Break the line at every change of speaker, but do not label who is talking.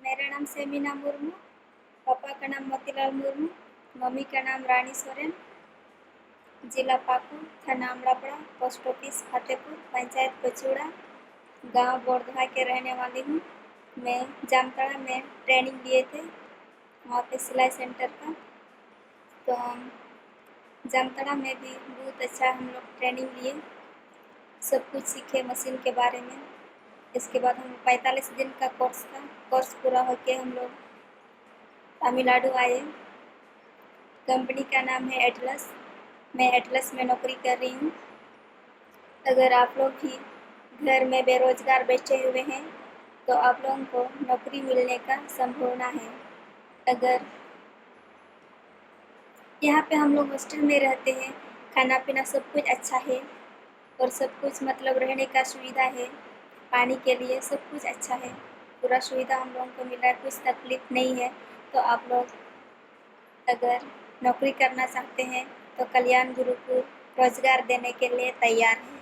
मेरा नाम सेमिना मुर्मू, पापा का नाम मोतीलाल मुर्मू, मम्मी का नाम रानी सोरेन, जिला पाकुड़, थाना अमड़ापड़ा, पोस्ट ऑफिस फतेहपुर, पंचायत पचूड़ा, गांव बोरधवा के रहने वाली हूँ। मैं जामताड़ा में ट्रेनिंग लिए थे, वहाँ पे सिलाई सेंटर का। तो जामताड़ा में भी बहुत अच्छा हम लोग ट्रेनिंग लिए, सब कुछ सीखे मशीन के बारे में। इसके बाद हम 45 दिन का कोर्स था। कोर्स पूरा होके हम लोग तमिलनाडु आए। कंपनी का नाम है एटलस। मैं एटलस में नौकरी कर रही हूँ। अगर आप लोग भी घर में बेरोजगार बैठे हुए हैं तो आप लोगों को नौकरी मिलने का संभावना है। अगर यहाँ पे हम लोग हॉस्टल में रहते हैं, खाना पीना सब कुछ अच्छा है और सब कुछ मतलब रहने का सुविधा है, पानी के लिए सब कुछ अच्छा है, पूरा सुविधा हम लोगों को मिला है, कुछ तकलीफ नहीं है। तो आप लोग अगर नौकरी करना चाहते हैं तो कल्याण गुरु को रोजगार देने के लिए तैयार हैं।